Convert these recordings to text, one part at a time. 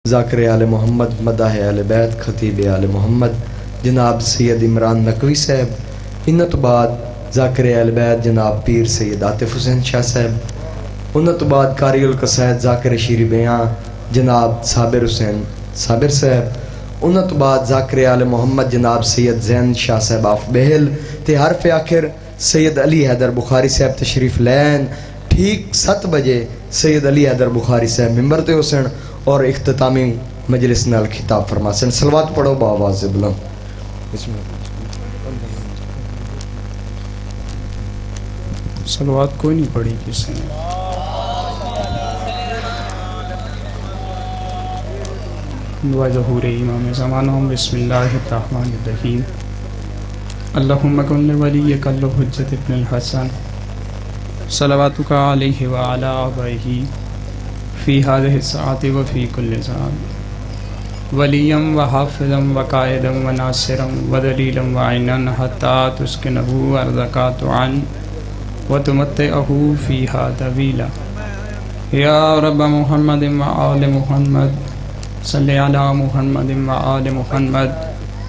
ذاکر آل محمد مداح اہل بیت خطیب آل محمد جناب سید عمران نقوی صاحب، انہاں تو بعد ذاکر اہل بیت جناب پیر سید عاطف حسین شاہ صاحب، انہاں تو بعد قاری القصائد ذاکر شیری بیاں جناب صابر حسین صابر صاحب، انہاں تو بعد ذاکر آل محمد جناب سید زین شاہ صاحب آف بہل تے حرف آخر سید علی حیدر بخاری صاحب تشریف لین ٹھیک 7 بجے سید علی حیدر بخاری صاحب ممبر تے حسین اور اختتامی مجلس نال خطاب فرماسن۔ صلوات پڑھو بآواز بلند۔ صلوات کوئی نہیں پڑھی کسی نے۔ دعا ظہور امام زمانہ بسم اللہ الرحمن الرحیم۔ اللہم کن لولیک الحجۃ ابن الحسن صلواتک علیہ وعلی آبائہ فی هذه الساعة وفی کل ساعة ولیا وحافظا وقائدا وناصرا ودلیلا وعینا حتی تسکنہ ارضک طوعا وتمتعہ فیہا طویلا یا رب محمد وآل محمد صلی علی محمد وآل محمد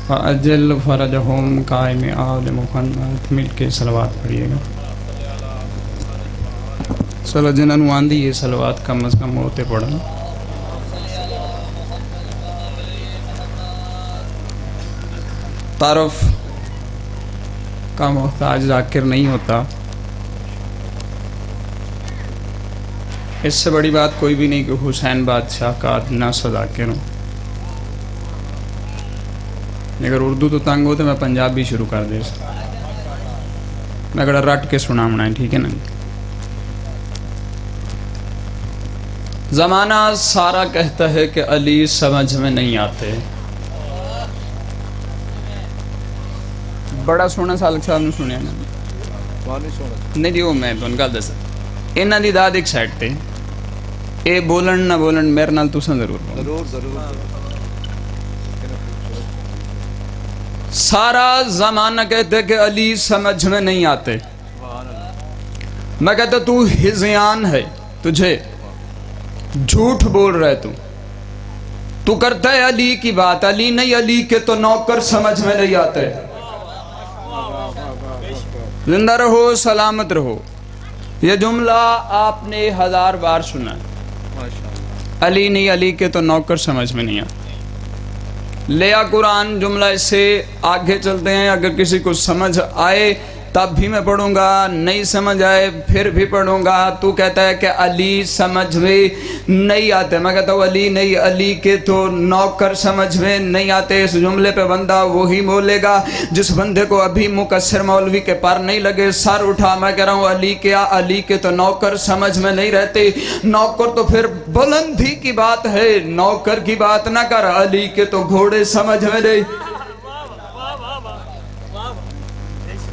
وعجل فرجہم قائم آل محمد۔ مل کے صلوات پڑھیے گا۔ چلو جنہوں نے آندھی یہ صلوات کم از کم ہوتے پڑھا۔ تعارف کا محتاج ذاکر نہیں ہوتا، اس سے بڑی بات کوئی بھی نہیں کہ حسین بادشاہ کا ادنا سا ذاکر ہوں۔ اگر اردو تو تنگ ہوتے میں پنجابی شروع کر دے سکتا، میں اگر رٹ کے سنا منائیں، ٹھیک ہے نا۔ زمانہ سارا کہتا ہے کہ علی سمجھ میں نہیں آتے۔ بڑا سونا سالک صاحب نے سنیا نا؟ نہیں جی، وہ میں تو ان کا دس انہاں دی داد ایک سائڈ تے اے بولن نہ بولن میرے نال تساں ضرور سارا زمانہ کہتے ہیں کہ علی سمجھ میں نہیں آتے۔ میں کہتا تو ہزیان ہے، تجھے جھوٹ بول رہے تو کرتا ہے علی کی بات، علی نہیں، علی کے تو نوکر سمجھ میں نہیں آتے۔ زندہ رہو، سلامت رہو۔ یہ جملہ آپ نے 1000 بار سنا ہے۔ علی نہیں، علی کے تو نوکر سمجھ میں نہیں آتے۔ لیا قرآن جملہ اس سے آگے چلتے ہیں، اگر کسی کو سمجھ آئے تب بھی میں پڑھوں گا، نہیں سمجھ آئے پھر بھی پڑھوں گا۔ تو کہتا ہے کہ علی سمجھ میں نہیں آتے، میں کہتا ہوں علی نہیں، علی کے تو نوکر سمجھ میں نہیں آتے۔ اس جملے پہ بندہ وہی بولے گا جس بندے کو ابھی مقصر مولوی کے پر نہیں لگے، سر اٹھا۔ میں کہہ رہا ہوں علی کیا، علی کے تو نوکر سمجھ میں نہیں رہتے۔ نوکر تو پھر بلندی کی بات ہے، نوکر کی بات نہ کر، علی کے تو گھوڑے سمجھ میں نہیں۔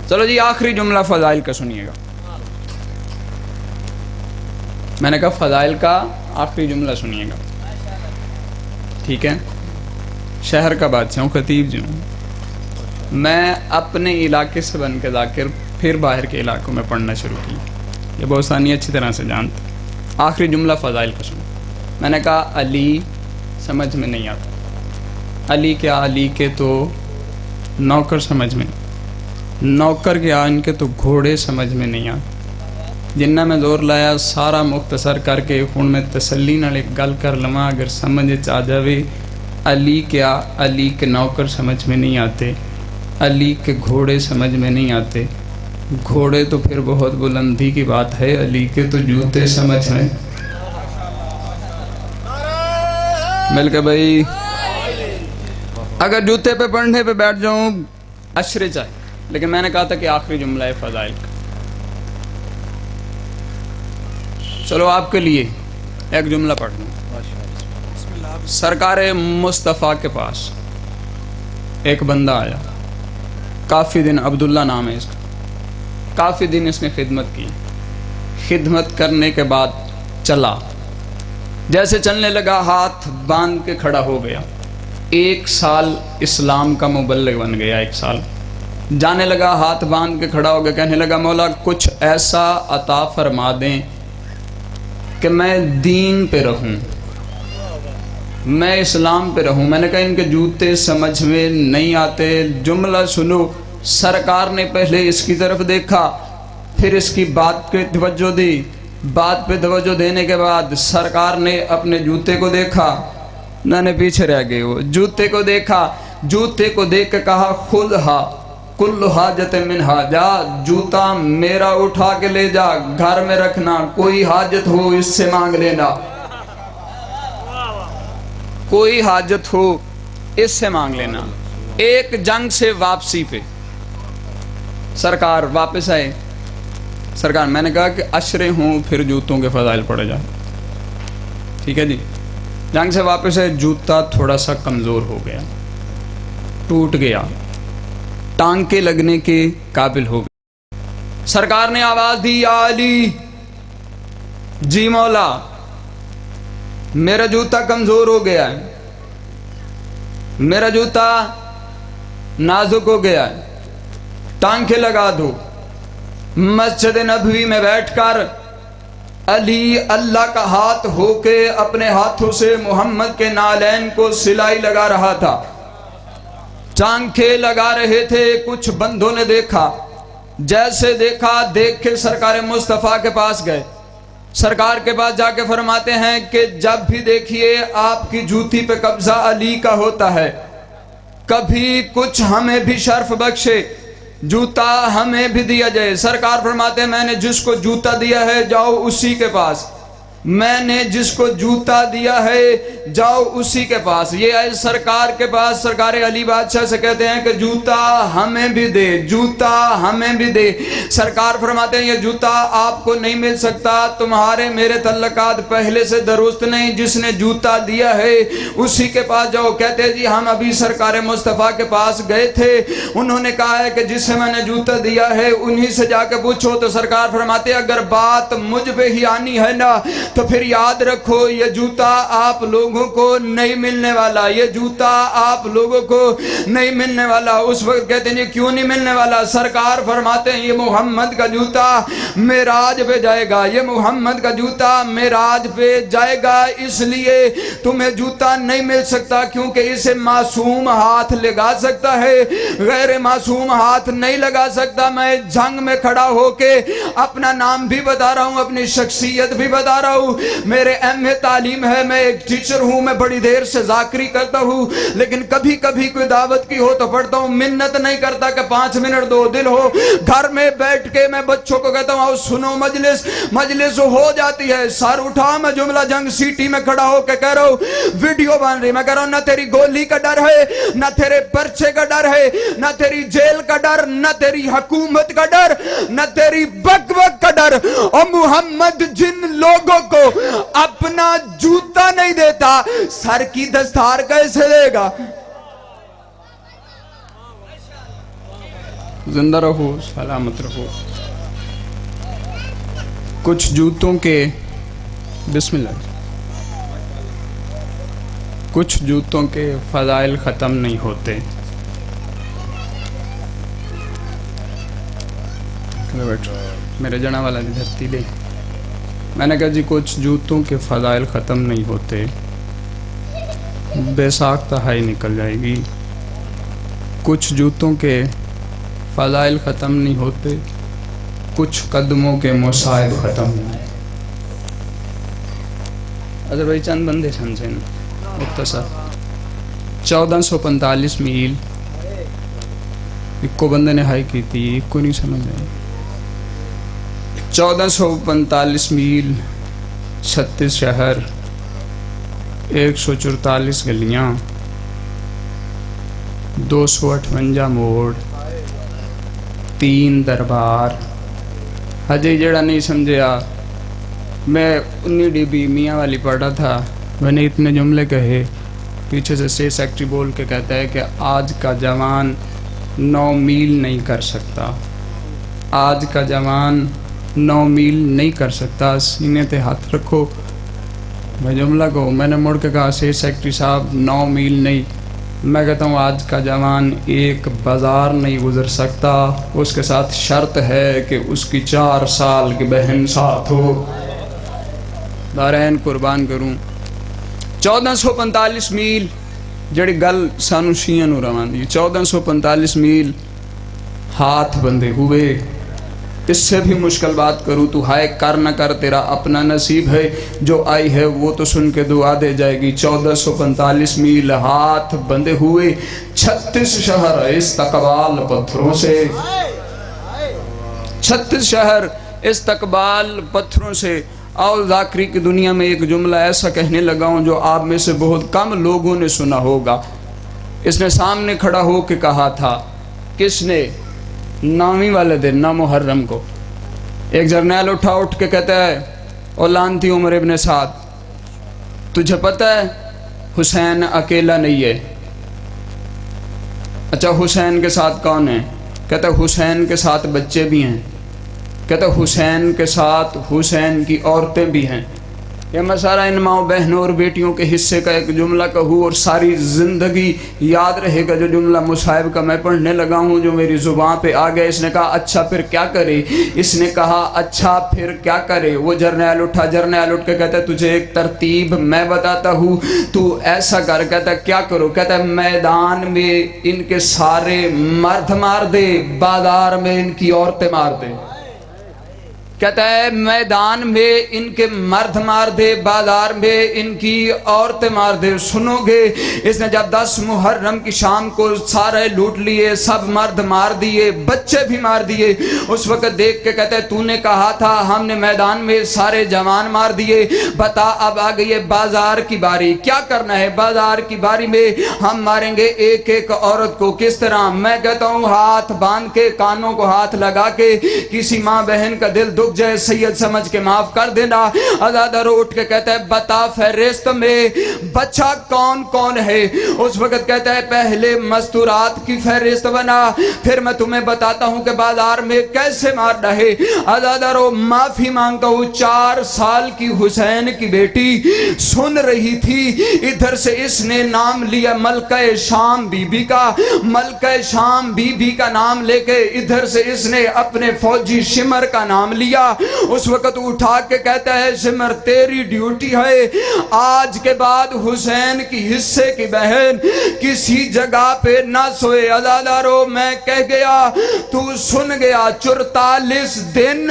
چلو جی آخری جملہ فضائل کا سنیے گا۔ میں نے کہا فضائل کا آخری جملہ سنیے گا، ٹھیک ہے۔ شہر کا بادشاہ ہوں، خطیب جی ہوں میں، اپنے علاقے سے بن کے ذاکر پھر باہر کے علاقوں میں پڑھنا شروع کی، یہ بہت سانی اچھی طرح سے جانتا۔ آخری جملہ فضائل کا سنو۔ میں نے کہا علی سمجھ میں نہیں آتا۔ علی کیا، علی کے تو نوکر سمجھ میں، نوکر کیا، ان کے تو گھوڑے سمجھ میں نہیں آتے۔ جنہ میں زور لایا سارا مختصر کر کے ہن میں تسلی نال ایک گل کر لواں، اگر سمجھ آ جاوے۔ علی کیا، علی کے نوکر سمجھ میں نہیں آتے، علی کے گھوڑے سمجھ میں نہیں آتے۔ گھوڑے تو پھر بہت بلندی کی بات ہے، علی کے تو جوتے سمجھ میں۔ مل کے بھائی اگر جوتے پہ پڑھنے پہ بیٹھ جاؤں اشرے چاہے، لیکن میں نے کہا تھا کہ آخری جملہ ہے فضائل کا۔ چلو آپ کے لیے ایک جملہ پڑھ لوں۔ سرکار مصطفیٰ کے پاس ایک بندہ آیا، کافی دن، عبداللہ نام ہے اس کا، کافی دن اس نے خدمت کی۔ خدمت کرنے کے بعد چلا، جیسے چلنے لگا ہاتھ باندھ کے کھڑا ہو گیا۔ 1 سال اسلام کا مبلغ بن گیا، 1 سال جانے لگا، ہاتھ باندھ کے کھڑا ہو گیا، کہنے لگا مولا کچھ ایسا عطا فرما دیں کہ میں دین پہ رہوں۔ میں اسلام پہ رہوں. میں نے کہا ان کے جوتے سمجھ میں نہیں آتے. جملہ سنو. سرکار نے پہلے اس کی طرف دیکھا, پھر اس کی بات پہ توجہ دی. بات پہ توجہ دینے کے بعد سرکار نے اپنے جوتے کو دیکھا. نہ نے پیچھے رہ گئے, وہ جوتے کو دیکھا. جوتے کو دیکھ کے کہا خذھا کل حاجت منہا, جا جوتا میرا اٹھا کے لے جا, گھر میں رکھنا, کوئی حاجت ہو اس سے مانگ لینا, کوئی حاجت ہو اس سے مانگ لینا. ایک جنگ سے واپسی پہ سرکار واپس آئے. سرکار, میں نے کہا کہ عشرے ہوں پھر جوتوں کے فضائل پڑے جائیں. ٹھیک ہے جی. جنگ سے واپس آئے, جوتا تھوڑا سا کمزور ہو گیا, ٹوٹ گیا, ٹانکے لگنے کے قابل ہو گئے. سرکار نے آواز دی, یا علی, جی مولا, میرا جوتا کمزور ہو گیا ہے, میرا جوتا نازک ہو گیا ہے, ٹانکے لگا دو. مسجد نبوی میں بیٹھ کر علی اللہ کا ہاتھ ہو کے اپنے ہاتھوں سے محمد کے نالین کو سلائی لگا رہا تھا, ٹانکے لگا رہے تھے. کچھ بندوں نے دیکھا, جیسے دیکھا دیکھ کے سرکار مصطفیٰ کے پاس گئے. سرکار کے پاس جا کے فرماتے ہیں کہ جب بھی دیکھیے آپ کی جوتی پہ قبضہ علی کا ہوتا ہے, کبھی کچھ ہمیں بھی شرف بخشے, جوتا ہمیں بھی دیا جائے. سرکار فرماتے ہیں میں نے جس کو جوتا دیا ہے جاؤ اسی کے پاس, میں نے جس کو جوتا دیا ہے جاؤ اسی کے پاس. یہ آئے سرکار کے پاس, سرکار علی بادشاہ سے کہتے ہیں کہ جوتا ہمیں بھی دے, جوتا ہمیں بھی دے. سرکار فرماتے ہیں یہ جوتا آپ کو نہیں مل سکتا, تمہارے میرے تعلقات پہلے سے درست نہیں, جس نے جوتا دیا ہے اسی کے پاس جاؤ. کہتے ہیں جی ہم ابھی سرکار مصطفیٰ کے پاس گئے تھے, انہوں نے کہا ہے کہ جسے میں نے جوتا دیا ہے انہی سے جا کے پوچھو. تو سرکار فرماتے ہیں اگر بات مجھ پہ ہی آنی ہے نا تو پھر یاد رکھو یہ جوتا آپ لوگوں کو نہیں ملنے والا, یہ جوتا آپ لوگوں کو نہیں ملنے والا. اس وقت کہتے ہیں کیوں نہیں ملنے والا؟ سرکار فرماتے ہیں یہ محمد کا جوتا معراج پہ جائے گا, یہ محمد کا جوتا معراج پہ جائے گا, اس لیے تمہیں جوتا نہیں مل سکتا کیونکہ اسے معصوم ہاتھ لگا سکتا ہے, غیر معصوم ہاتھ نہیں لگا سکتا. میں جنگ میں کھڑا ہو کے اپنا نام بھی بتا رہا ہوں, اپنی شخصیت بھی بتا رہا ہوں, میرے ایم اے تعلیم ہے, میں ایک ٹیچر ہوں, میں بڑی دیر سے ذاکری کرتا ہوں, لیکن کبھی کبھی کوئی دعوت کی ہو تو پڑھتا ہوں, منت نہیں کرتا کہ 5 منٹ دو. دل ہو گھر میں بیٹھ کے میں بچوں کو کہتا ہوں آؤ سنو, مجلس ہو جاتی ہے, سر اٹھا, میں جملہ جنگ سیٹی میں کھڑا ہو کے کہہ رہا ہوں ویڈیو بن رہی, میں کہہ رہا ہوں نہ تیری گولی کا ڈر ہے, نہ تیرے پرچے کا ڈر ہے, نہ تیری جیل کا ڈر, نہ تیری حکومت کا ڈر, نہ تیری بک بک کا ڈر. اور محمد جن لوگوں کو اپنا جوتا نہیں دیتا سر کی دستار کیسے دے گا؟ زندہ رہو, سلامت رہو. کچھ جوتوں کے بسم اللہ, کچھ جوتوں کے فضائل ختم نہیں ہوتے. میرے جنا والا دھرتی دے. میں نے کہا جی کچھ جوتوں کے فضائل ختم نہیں ہوتے, بے ساختہ ہائی نکل جائے گی. کچھ جوتوں کے فضائل ختم نہیں ہوتے, کچھ قدموں کے مصائب ختم نہیں. اگر بھائی چند بندے سمجھیں مختصر 1445 میل ایک کو بندے نے ہائی کی تھی, ایک کو نہیں سمجھ آئی. 1445 میل, 36 شہر, 144 گلیاں, 258 موڑ, 3 دربار. ہجے جڑا نہیں سمجھا, میں 19 ڈی بی میاں والی پڑھا تھا, میں نے اتنے جملے کہے, پیچھے سے اسٹیٹ سیکرٹری بول کے کہتا ہے کہ آج کا جوان 9 میل نہیں کر سکتا, آج کا جوان 9 میل نہیں کر سکتا. سینے تے ہاتھ رکھو. میں جملہ کو میں نے مڑ کے کہا اسٹیٹ سیکرٹری صاحب 9 میل نہیں, میں کہتا ہوں آج کا جوان ایک بازار نہیں گزر سکتا, اس کے ساتھ شرط ہے کہ اس کی 4 سال کی بہن ساتھ ہو. دارین قربان کروں, 1445 میل جڑی گل سانو شیعہ نو روان دی 1445 میل ہاتھ بندھے ہوئے. اس سے بھی مشکل بات کروں تو ہائے کر نہ کر تیرا اپنا نصیب ہے، جو آئی ہے وہ تو سن کے دعا دے جائے گی. 1445 میل ہاتھ بندھے ہوئے، 36 شہر استقبال پتھروں سے، 36 شہر استقبال پتھروں سے. اور ذاکری کی دنیا میں ایک جملہ ایسا کہنے لگا ہوں جو آپ میں سے بہت کم لوگوں نے سنا ہوگا. اس نے سامنے کھڑا ہو کے کہا تھا، کس نے؟ 9ویں والے دن 9 محرم کو ایک جرنیل اٹھ کے کہتا ہے، او لعنتی عمر ابن سعد، تجھے پتہ ہے حسین اکیلا نہیں ہے؟ اچھا حسین کے ساتھ کون ہے؟ کہتا ہے حسین کے ساتھ بچے بھی ہیں. کہتا ہے حسین کے ساتھ حسین کی عورتیں بھی ہیں. یہ میں سارا ان ماؤں بہنوں اور بیٹیوں کے حصے کا ایک جملہ کہوں اور ساری زندگی یاد رہے گا. جو جملہ مصاحب کا میں پڑھنے لگا ہوں جو میری زبان پہ آ گیا. اس نے کہا اچھا پھر کیا کرے؟ اس نے کہا اچھا پھر کیا کرے؟ وہ جرنیل اٹھ کے کہتا ہے تجھے ایک ترتیب میں بتاتا ہوں، تو ایسا کر. کہتا ہے کیا کرو؟ کہتا ہے میدان میں ان کے سارے مرد مار دے، بازار میں ان کی عورتیں مار دے. کہتا ہے میدان میں ان کے مرد مار دے، بازار میں ان کی عورتیں مار دے. سنو گے اس نے جب 10 محرم کی شام کو سارے لوٹ لیے، سب مرد مار دیے، بچے بھی مار دیے. اس وقت دیکھ کے کہتا ہے تو نے کہا تھا ہم نے میدان میں سارے جوان مار دیے، بتا اب آ گئی ہے بازار کی باری، کیا کرنا ہے؟ بازار کی باری میں ہم ماریں گے ایک ایک عورت کو. کس طرح؟ میں کہتا ہوں ہاتھ باندھ کے، کانوں کو ہاتھ لگا کے، کسی ماں بہن کا دل دکھ جائے سید سمجھ کے معاف کر دینا. آزادہ رو اٹھ کے کہتا ہے بتا فہرست میں بچہ کون کون ہے؟ اس وقت کہتا ہے پہلے مستورات کی فہرست بنا، پھر میں تمہیں بتاتا ہوں کہ بازار میں کیسے مارنا ہے. آزادہ رو معافی مانگتا ہوں. 4 سال کی حسین کی بیٹی سن رہی تھی، ادھر سے اس نے نام لیا ملکہ شام بی بی کا. ملکہ شام بی بی کا نام لے کے ادھر سے اس نے اپنے فوجی شمر کا نام لیا. اس وقت اٹھا کے کہتا ہے شمر تیری ڈیوٹی ہے آج کے بعد حسین کی حصے کی بہن کسی جگہ پہ نہ سوئے. ازادارو میں کہہ گیا تو سن گیا. 44 دن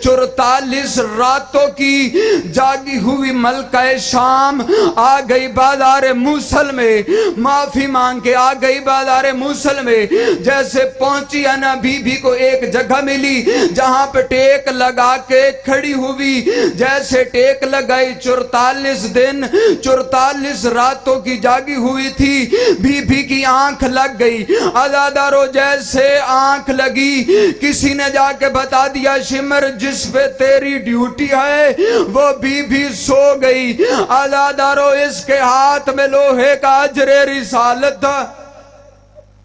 44 راتوں کی جاگی ہوئی ملکہ شام آ گئی بازار موصل میں، معافی مانگ کے آ گئی بازار موصل میں. جیسے پہنچی انا بی بی کو ایک جگہ ملی جہاں پہ ٹیک لگا کے کھڑی ہوئی. جیسے ٹیک لگائی 44 دن 44 راتوں کی جاگی ہوئی تھی. بی بی کی آنکھ لگ گئی. آزادارو جیسے آنکھ لگی کسی نے جا کے بتا دیا شمر جس پہ تیری ڈیوٹی ہے وہ بی بی سو گئی. آزادارو اس کے ہاتھ میں لوہے کا اجر رسالت تھا.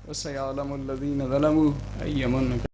وَسَيَعْلَمُ الَّذِينَ ظَلَمُوا أَيَّ مُنْقَلَبٍ